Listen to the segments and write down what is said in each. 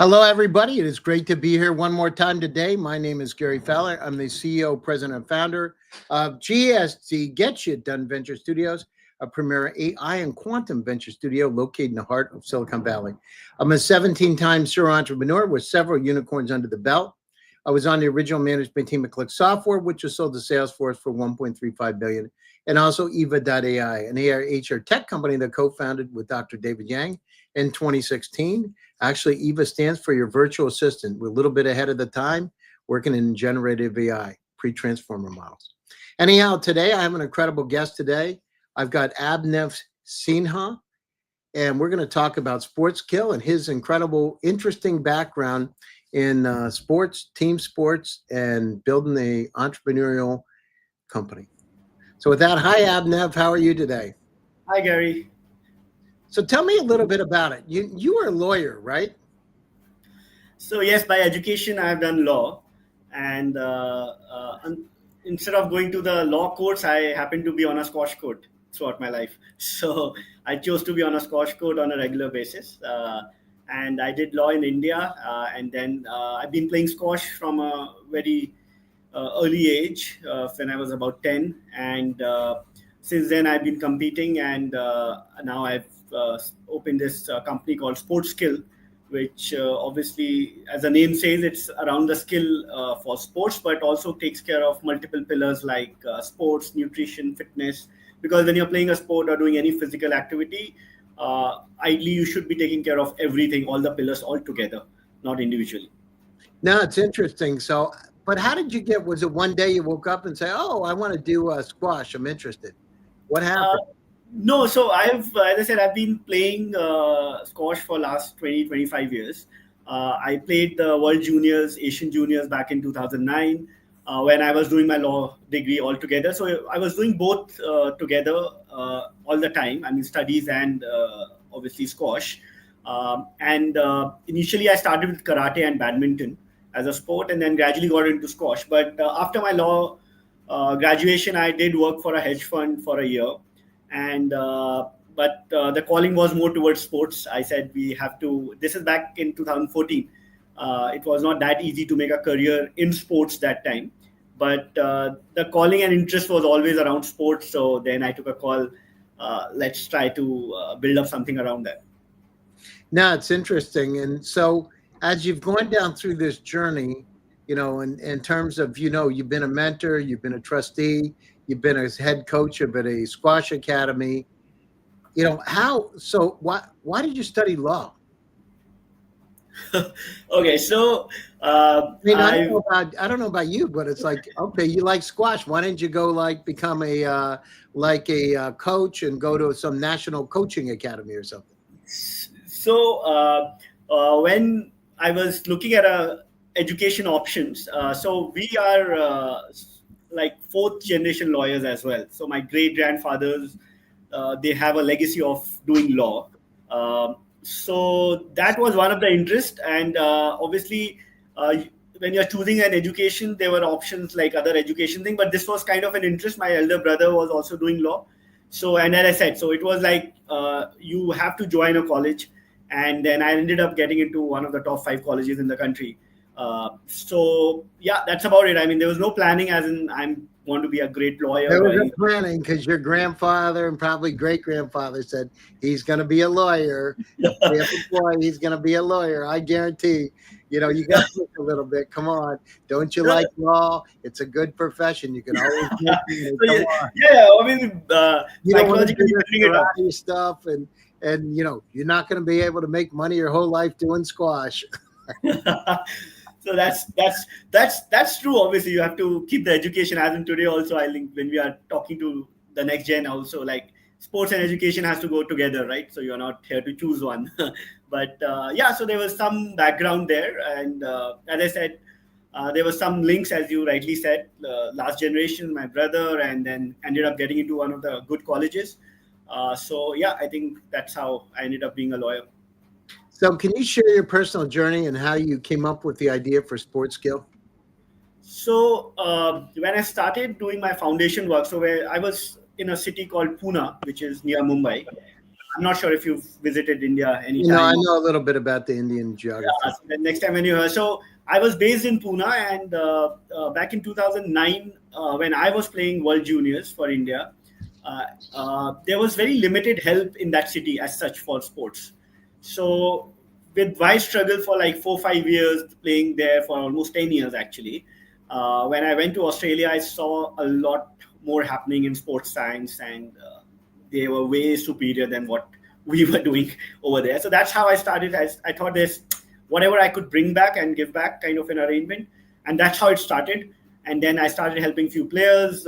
Hello, everybody. It is great to be here one more time today. My name is Gary Fowler. I'm the CEO, president, and founder of GSD Get You Done Venture Studios, a premier AI and quantum venture studio located in the heart of Silicon Valley. I'm a 17-time serial entrepreneur with several unicorns under the belt. I was on the original management team at Click Software, which was sold to Salesforce for $1.35 billion, and also Eva.ai, an AI HR tech company that co-founded with Dr. David Yang in 2016. Actually, Eva stands for your virtual assistant. We're a little bit ahead of the time, working in generative AI, pre-transformer models. Anyhow, today I have an incredible guest today. I've got Abhinav Sinha, and we're going to talk about Sportskill and his incredible, interesting background in sports, team sports, and building the entrepreneurial company. So with that, hi, Abhinav. How are you today? Hi, Gary. So tell me a little bit about it. You were a lawyer, right? So yes, by education, I have done law, and instead of going to the law course, I happened to be on a squash court throughout my life. So I chose to be on a squash court on a regular basis, and I did law in India, and then I've been playing squash from a very early age, when I was about 10, and since then I've been competing, and now I've opened this company called Sportskill, which obviously, as the name says, it's around the skill for sports, but also takes care of multiple pillars like sports, nutrition, fitness. Because when you're playing a sport or doing any physical activity, ideally you should be taking care of everything, all the pillars all together, not individually. No, it's interesting. So, but how did you get? Was it one day you woke up and say, "Oh, I want to do squash. I'm interested." What Uh, happened? no, so as I said, I've been playing squash for last 20, 25 years. I played the World Juniors, Asian Juniors back in 2009 when I was doing my law degree altogether. So I was doing both together all the time. I mean, studies and obviously squash. And initially, I started with karate and badminton as a sport, and then gradually got into squash. But after my law graduation, I did work for a hedge fund for a year, and but the calling was more towards sports. I said we have to. This is back in 2014. It was not that easy to make a career in sports that time, but the calling and interest was always around sports. So then I took a call. Let's try to build up something around that. No, it's interesting. And so, as you've gone down through this journey, in terms of, you've been a mentor, you've been a trustee, you've been a head coach of at a squash academy. How? So, why did you study law? Okay, so I mean, I I don't know about you, but it's like, okay, you like squash. Why didn't you go like become a coach and go to some national coaching academy or something? so when I was looking at education options, so we are like fourth generation lawyers as well. So my great grandfathers, they have a legacy of doing law. So that was one of the interest, and obviously, when you're choosing an education, there were options like other education thing, but this was kind of an interest. My elder brother was also doing law, so and as I said, so it was like you have to join a college, and then I ended up getting into one of the top five colleges in the country. So yeah, that's about it. I mean, there was no planning, as in I'm want to be a great lawyer There or was a anything. planning because your grandfather and probably great grandfather said he's going to be a lawyer. If we have a boy, he's going to be a lawyer. I guarantee. You got to think a little bit. Come on, don't you like law? It's a good profession. You can always make money. So Come yeah, on. yeah, obviously, You don't want to do psychologically this building it up. karate stuff, and you're not going to be able to make money your whole life doing squash. So that's true. Obviously, you have to keep the education. As in today, also, I think when we are talking to the next gen, also like sports and education has to go together, right? So you're not here to choose one. But yeah, so there was some background there, and as I said, there was some links, as you rightly said. Last generation, my brother, and then ended up getting into one of the good colleges. So yeah, I think that's how I ended up being a lawyer. So, can you share your personal journey and how you came up with the idea for Sports Skill? So when I started doing my foundation work, so where I was in a city called Pune, which is near Mumbai. I'm not sure if you've visited India You know, I anytime. know a little bit about the Indian Yeah, geography. so the next time when you so I was based in Pune, and back in 2009, when I was playing World Juniors for India, uh, there was very limited help in that city as such for sports. So with my struggle for like 4 5 years playing there for almost 10 years actually, when I went to Australia, I saw a lot more happening in sports science, and they were way superior than what we were doing over there. So that's how I started. I thought this, whatever I could bring back and give back, kind of an arrangement, and that's how it started. And then I started helping few players.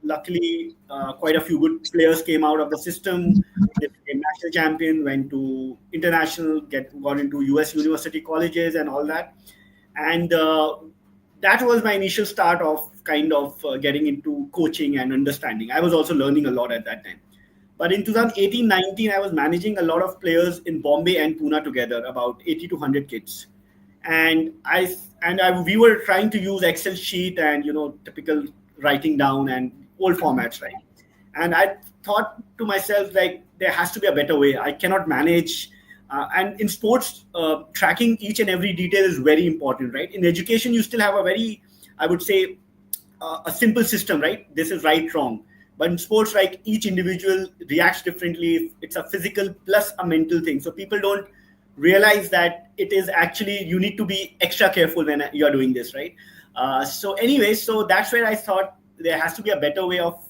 Luckily, quite a few good players came out of the system. They became national champion, went to international, got into US university colleges and all that. And that was my initial start of kind of getting into coaching and understanding. I was also learning a lot at that time. But in 2018-19, I was managing a lot of players in Bombay and Pune together, about 80 to 100 kids. And we were trying to use Excel sheet and, typical writing down and old formats, right? And I thought to myself, like, there has to be a better way. I cannot manage. And in sports, tracking each and every detail is very important, right? In education, you still have a very, I would say, a simple system, right? This is right, wrong. But in sports, like, each individual reacts differently. It's a physical plus a mental thing. So people don't realize that it is actually, you need to be extra careful when you're doing this, right? So anyway, so that's where I thought there has to be a better way of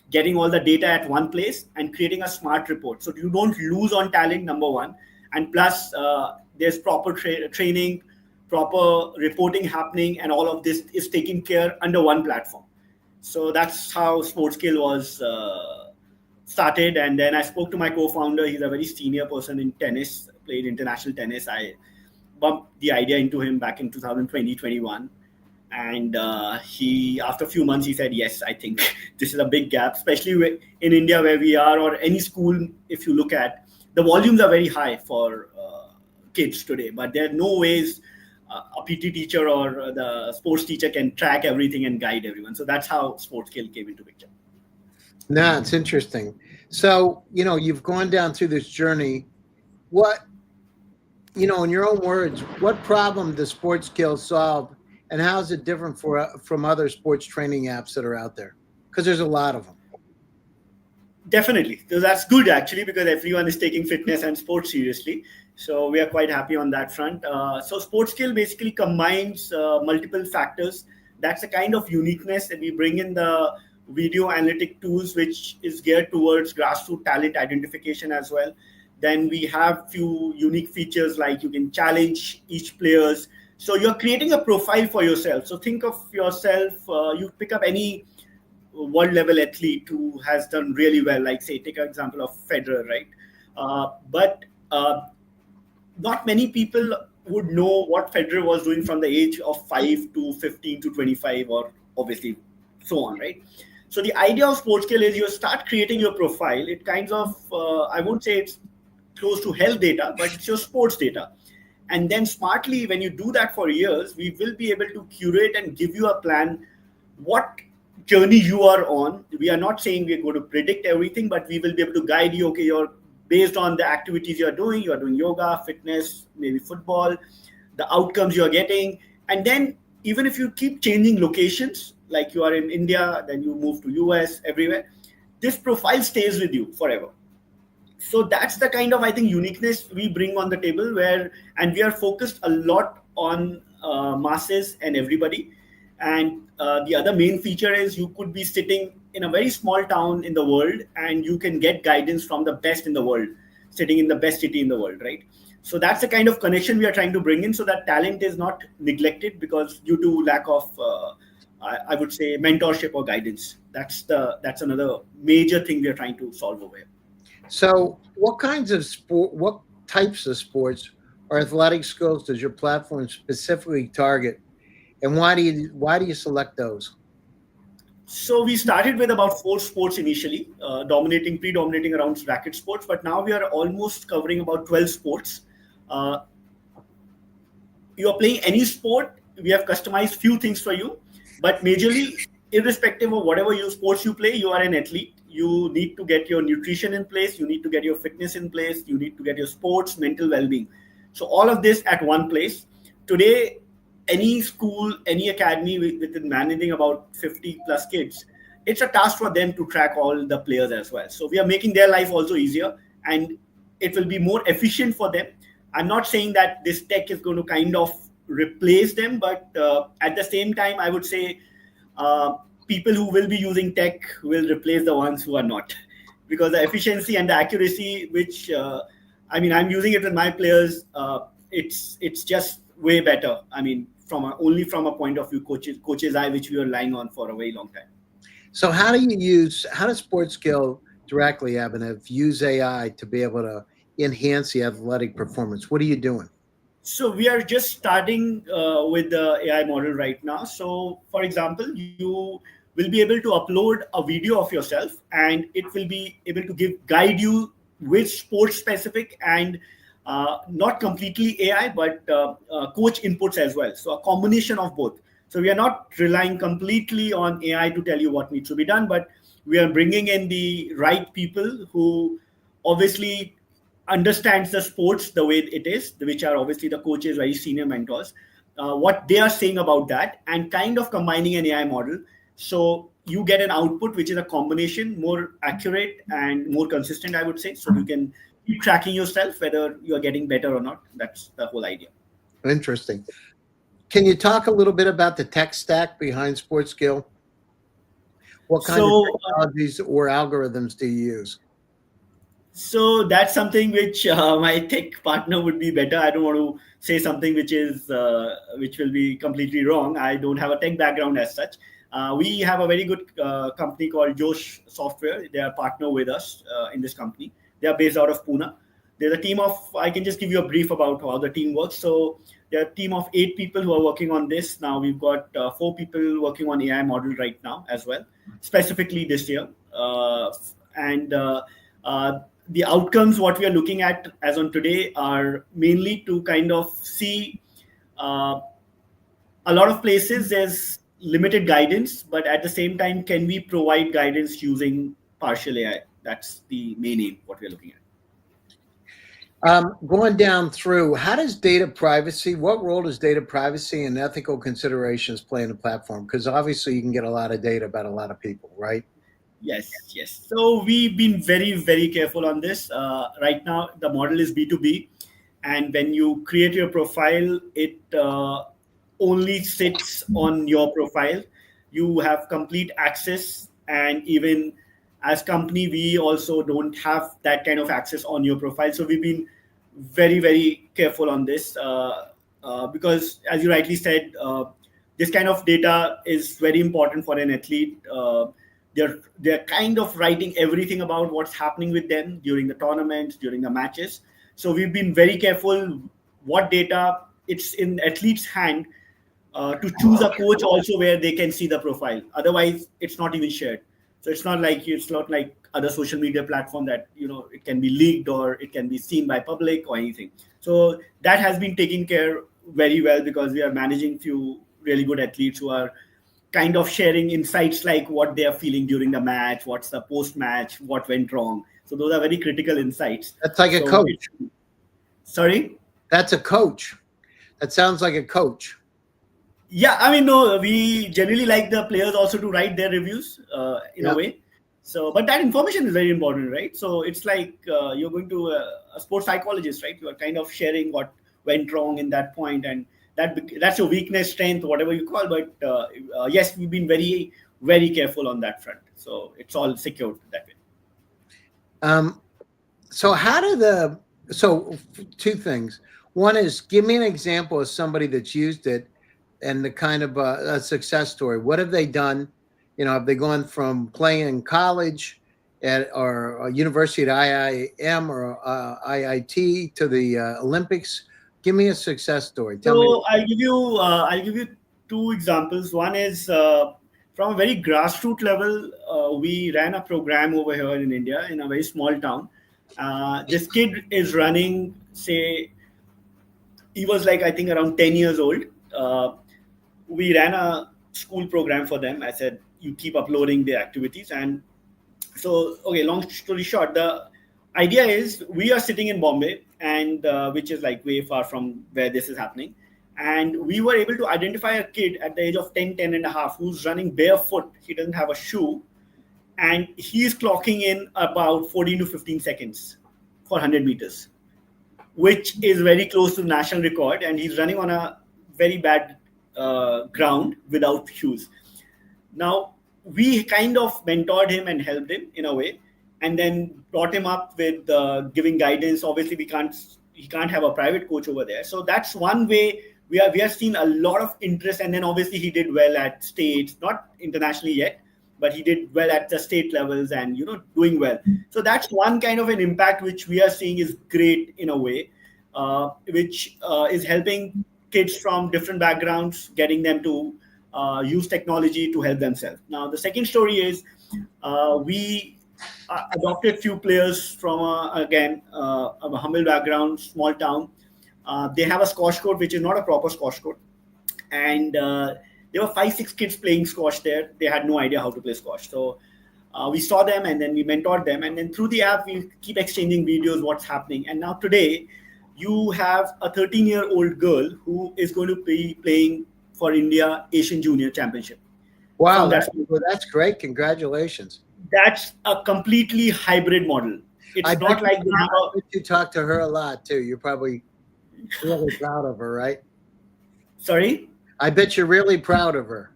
getting all the data at one place and creating a smart report, so you don't lose on talent, number one, and plus there's proper training, proper reporting happening, and all of this is taken care under one platform. So that's how Sportscale was started. And then I spoke to my co-founder. He's a very senior person in tennis, played international tennis. I bumped the idea into him back in 2020-21. And he, after a few months, he said, yes, I think this is a big gap, especially in India where we are, or any school. If you look at, the volumes are very high for kids today, but there are no ways a PT teacher or the sports teacher can track everything and guide everyone. So that's how Sportscale came into picture. No, it's interesting. So, you've gone down through this journey. What, in your own words, what problem does sports skills solve, and how is it different from other sports training apps that are out there? Because there's a lot of them. Definitely. So that's good actually, because everyone is taking fitness and sports seriously. So we are quite happy on that front. So Sportscale basically combines multiple factors. That's a kind of uniqueness that we bring in the video analytic tools, which is geared towards grassroots talent identification as well. Then we have few unique features like you can challenge each players. So you're creating a profile for yourself. So think of yourself, you pick up any world level athlete who has done really well, like say, take an example of Federer, right? But not many people would know what Federer was doing from the age of 5 to 15 to 25, or obviously so on, right? So the idea of Sportscale is you start creating your profile. It kinds of, I won't say it's close to health data, but it's your sports data. And then smartly, when you do that for years, we will be able to curate and give you a plan what journey you are on. We are not saying we're going to predict everything, but we will be able to guide you. Okay, you're based on the activities you are doing yoga, fitness, maybe football, the outcomes you are getting. And then even if you keep changing locations, like you are in India, then you move to US, everywhere, this profile stays with you forever. So that's the kind of, I think, uniqueness we bring on the table, and we are focused a lot on masses and everybody. And the other main feature is you could be sitting in a very small town in the world and you can get guidance from the best in the world, sitting in the best city in the world, right? So that's the kind of connection we are trying to bring in, so that talent is not neglected because due to lack of I would say mentorship or guidance. That's another major thing we are trying to solve over here. So, what types of sports or athletic skills does your platform specifically target, and why do you select those? So we started with about 4 sports initially, predominating around racket sports, but now we are almost covering about 12 sports. Uh, you are playing any sport, we have customized few things for you, but majorly, irrespective of whatever sports you play, you are an athlete. you need to get your nutrition in place, you need to get your fitness in place, you need to get your sports, mental well-being. So all of this at one place. Today, any school, any academy with managing about 50 plus kids, it's a task for them to track all the players as well. So we are making their life also easier, and it will be more efficient for them. I'm not saying that this tech is going to kind of replace them, but at the same time, I would say uh, people who will be using tech will replace the ones who are not, because the efficiency and the accuracy, which I mean, I'm using it with my players. It's just way better. I mean, only from a point of view, coaches eye, which we were relying on for a very long time. So how does Sports Skill directly, Abhinav, use AI to be able to enhance the athletic performance? What are you doing? So we are just starting with the AI model right now. So, for example, you will be able to upload a video of yourself, and it will be able to guide you with sports specific and not completely AI, but coach inputs as well. So a combination of both. So we are not relying completely on AI to tell you what needs to be done, but we are bringing in the right people who obviously understands the sports the way it is, which are obviously the coaches, very senior mentors, what they are saying about that, and kind of combining an AI model. So you get an output which is a combination, more accurate and more consistent, I would say. So you can keep tracking yourself whether you are getting better or not. That's the whole idea. Interesting. Can you talk a little bit about the tech stack behind Sports Skill? What kind of So technologies or algorithms do you use? So that's something which my tech partner would be better. I don't want to say something which will be completely wrong. I don't have a tech background as such. We have a very good company called Josh Software. They are partner with us in this company. They are based out of Pune. There's a team of, I can just give you a brief about how the team works. So there are a team of 8 people who are working on this. Now we've got 4 people working on AI model right now as well, specifically this year. And The outcomes, what we are looking at as on today, are mainly to kind of see uh, a lot of places there's limited guidance, but at the same time, can we provide guidance using partial AI? That's the main aim, what we're looking at. Going down through, how does data privacy, what role does data privacy and ethical considerations play in the platform? Because obviously you can get a lot of data about a lot of people, right? Yes, yes. So we've been very, very careful on this. Right now, the model is B2B. And when you create your profile, it only sits on your profile. You have complete access. And even as company, we also don't have that kind of access on your profile. So we've been very, very careful on this because, as you rightly said, this kind of data is very important for an athlete. They're kind of writing everything about what's happening with them during the tournaments, during the matches. So we've been very careful what data it's in athlete's hand to choose a coach also where they can see the profile. Otherwise, it's not even shared. So it's not like other social media platform that it can be leaked or it can be seen by public or anything. So that has been taken care very well because we are managing few really good athletes who are kind of sharing insights like what they are feeling during the match, what's the post match, what went wrong. So those are very critical insights. That's like a So coach. sorry. That's a coach. That sounds like a coach. Yeah, I mean, no, we generally like the players also to write their reviews in a Yeah. way. So, but that information is very important, right? So it's like you're going to a sports psychologist, right? You are kind of sharing what went wrong in that point, and that's your weakness, strength, whatever you call. But yes, we've been very, very careful on that front. So it's all secured that way. Um, so how do the so two things. One is give me an example of somebody that's used it and the kind of a success story. What have they done? Have they gone from playing in college at or a university at IIM or IIT to the Olympics? Give me a success story. Tell me. So I'll give you 2 examples. One is from a very grassroots level. We ran a program over here in India in a very small town. This kid is running. Say he was like I think around 10 years old. We ran a school program for them. I said you keep uploading the activities, and So okay, long story short, the idea is we are sitting in Bombay, and which is like way far from where this is happening, and we were able to identify a kid at the age of 10, 10 and a half, who's running barefoot. He doesn't have a shoe, and he's clocking in about 14 to 15 seconds for 100 meters, which is very close to the national record, and he's running on a very bad ground without shoes. Now, we kind of mentored him and helped him in a way, and then brought him up with giving guidance. Obviously, he can't have a private coach over there. So that's one way we are seeing a lot of interest. And then obviously he did well at states, not internationally yet, but he did well at the state levels and doing well. So that's one kind of an impact which we are seeing is great in a way, which is helping kids from different backgrounds, getting them to use technology to help themselves. Now, the second story is we adopted few players from again a humble background, small town. They have a squash court, which is not a proper squash court, and there were 5, 6 kids playing squash there. They had no idea how to play squash, so we saw them and then we mentored them, and then through the app we keep exchanging videos, what's happening. And now today, you have a 13-year-old girl who is going to be playing for India Asian Junior Championship. Wow, that's great. Congratulations. That's a completely hybrid model. It's not like you talk to her a lot too. You're probably really proud of her, right? Sorry? I bet you're really proud of her.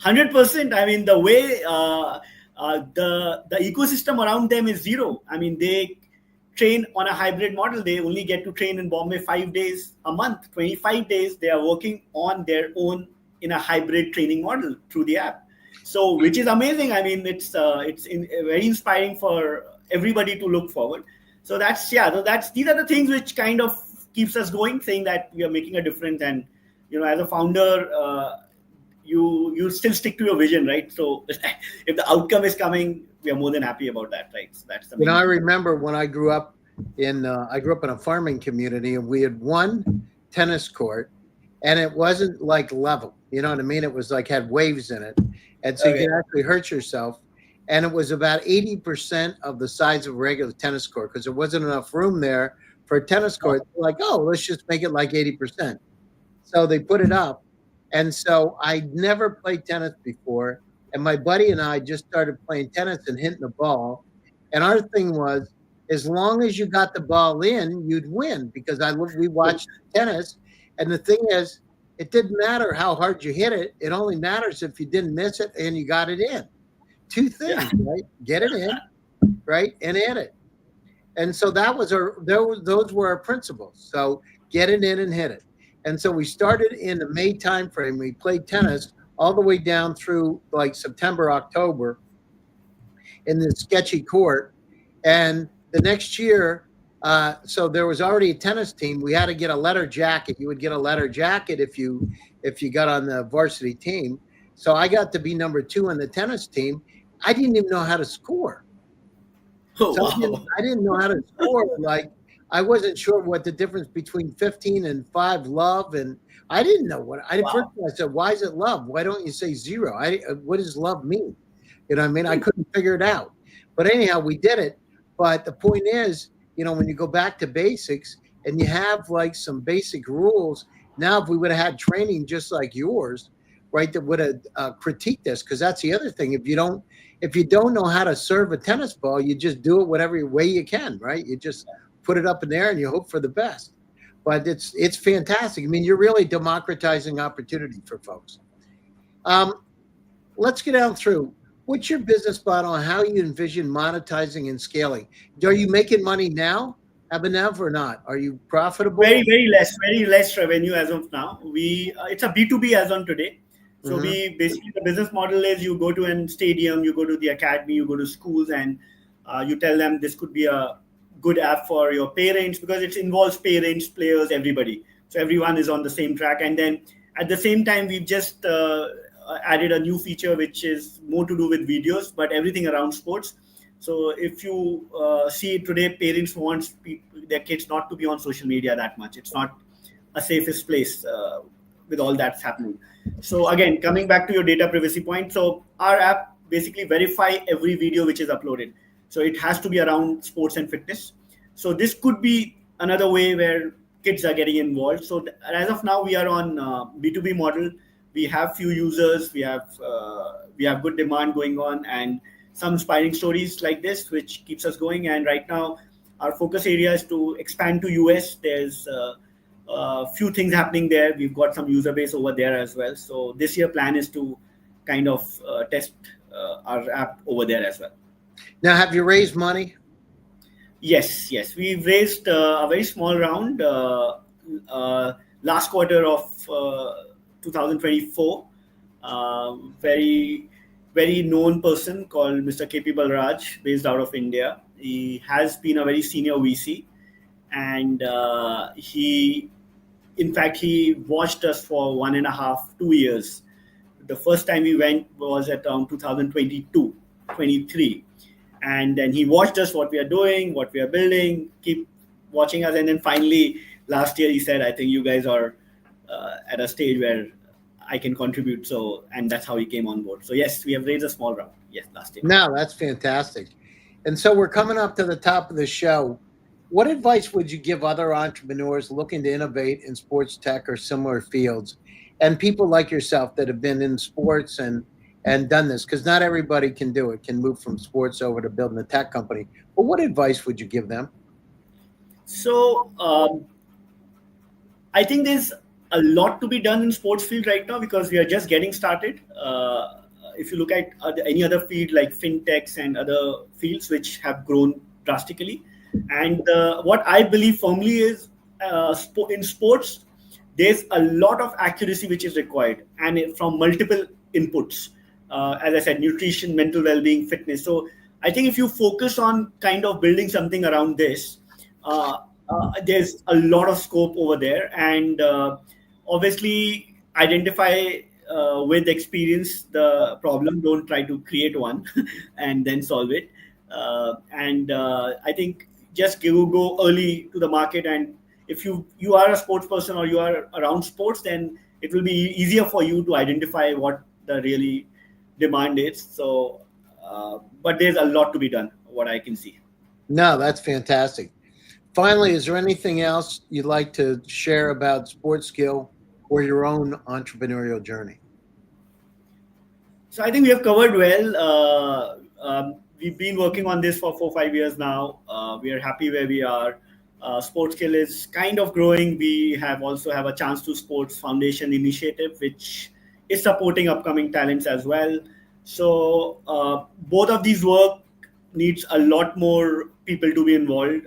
100%. I mean, the way the ecosystem around them is zero. I mean, they train on a hybrid model. They only get to train in Bombay 5 days a month. 25 days they are working on their own in a hybrid training model through the app. So, which is amazing. I mean, it's very inspiring for everybody to look forward. So these are the things which kind of keeps us going, saying that we are making a difference. And as a founder, you still stick to your vision, right? So if the outcome is coming, we are more than happy about that, right? So that's the I remember when I grew up in a farming community, and we had one tennis court, and it wasn't like level. You know what I mean? It was like had waves in it, and so you could actually hurt yourself. And it was about 80% of the size of a regular tennis court, because there wasn't enough room there for a tennis court. They're like, oh, let's just make it like 80%. So they put it up. And so I never played tennis before. And my buddy and I just started playing tennis and hitting the ball. And our thing was, as long as you got the ball in, you'd win, because we watched tennis. And the thing is, it didn't matter how hard you hit it. It only matters if you didn't miss it and you got it in. Two things, right? Get it in, right? And hit it. And so those were our principles. So get it in and hit it. And so we started in the May timeframe. We played tennis all the way down through like September, October in this sketchy court. And the next year, so there was already a tennis team. We had to get a letter jacket. You would get a letter jacket if you got on the varsity team. So I got to be number 2 on the tennis team. I didn't even know how to score. Oh, so wow. I didn't know how to score. Like, I wasn't sure what the difference between 15 and 5 love, and I didn't know what. First of all, I said, "Why is it love? Why don't you say 0? What does love mean?" You know what I mean? I couldn't figure it out. But anyhow, we did it. But the point is, when you go back to basics and you have like some basic rules. Now, if we would have had training just like yours, right, that would have critiqued this, because that's the other thing. If you don't know how to serve a tennis ball, you just do it whatever way you can, right? You just put it up in there and you hope for the best. But it's fantastic. I mean, you're really democratizing opportunity for folks. Let's get down through. What's your business model and how you envision monetizing and scaling? Are you making money now, Abhinav, or not? Are you profitable? Very less revenue as of now. It's a B2B as on today. So we basically, the business model is you go to a stadium, you go to the academy, you go to schools, and you tell them this could be a good app for your parents, because it involves parents, players, everybody. So everyone is on the same track. And then at the same time, we've just added a new feature, which is more to do with videos, but everything around sports. So if you see today, parents want their kids not to be on social media that much. It's not a safest place with all that's happening. So again, coming back to your data privacy point. So our app basically verify every video which is uploaded. So it has to be around sports and fitness. So this could be another way where kids are getting involved. So as of now, we are on B2B model. We have few users. We have good demand going on, and some inspiring stories like this, which keeps us going. And right now, our focus area is to expand to US. There's a few things happening there. We've got some user base over there as well. So this year plan is to kind of test our app over there as well. Now, have you raised money? Yes, yes. We've raised a very small round last quarter of 2024. Very, very known person called Mr. KP Balraj, based out of India. He has been a very senior VC, and in fact, he watched us for 1.5, 2 years. The first time we went was at around 2022, 23. And then he watched us, what we are doing, what we are building, keep watching us. And then finally, last year, he said, I think you guys are at a stage where I can contribute. So, and that's how he came on board. So yes, we have raised a small round. Yes, last year. No, that's fantastic. And so we're coming up to the top of the show. What advice would you give other entrepreneurs looking to innovate in sports tech or similar fields, and people like yourself that have been in sports and done this? Because not everybody can do it, can move from sports over to building a tech company. But what advice would you give them? So I think there's a lot to be done in sports field right now because we are just getting started. If you look at any other field like fintechs and other fields which have grown drastically, and what I believe firmly is in sports, there's a lot of accuracy which is required, and from multiple inputs. As I said, nutrition, mental well-being, fitness. So I think if you focus on kind of building something around this, there's a lot of scope over there, and obviously identify with experience the problem. Don't try to create one and then solve it. And I think just go early to the market, and if you are a sports person or you are around sports, then it will be easier for you to identify what the really demand is. So but there's a lot to be done, what I can see. No, that's fantastic. Finally, is there anything else you'd like to share about Sports Skill or your own entrepreneurial journey? So I think we have covered well. We've been working on this for 4-5 years now. We are happy where we are. Sports Skill is kind of growing. We also have a Chance to Sports Foundation initiative, which is supporting upcoming talents as well. So both of these work needs a lot more people to be involved.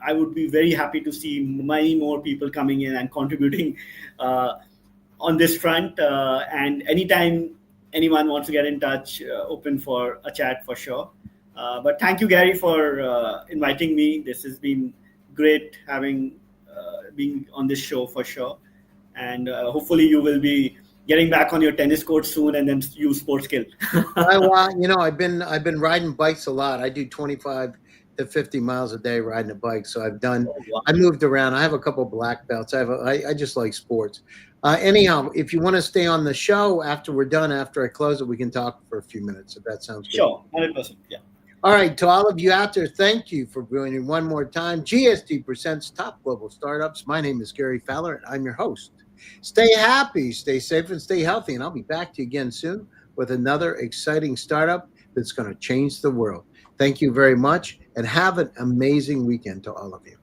I would be very happy to see many more people coming in and contributing on this front. And anytime anyone wants to get in touch, open for a chat for sure. But thank you, Gary, for inviting me. This has been great having being on this show for sure. And hopefully you will be getting back on your tennis court soon and then use Sports Skill. I've been riding bikes a lot. I do 25 to 50 miles a day riding a bike. So I moved around. I have a couple of black belts. I just like sports. Anyhow, if you want to stay on the show after we're done, after I close it, we can talk for a few minutes if that sounds good. Sure, 100%. Yeah. All right, to all of you out there, thank you for joining one more time. GSD presents Top Global Startups. My name is Gary Fowler, and I'm your host. Stay happy, stay safe, and stay healthy. And I'll be back to you again soon with another exciting startup that's going to change the world. Thank you very much, and have an amazing weekend to all of you.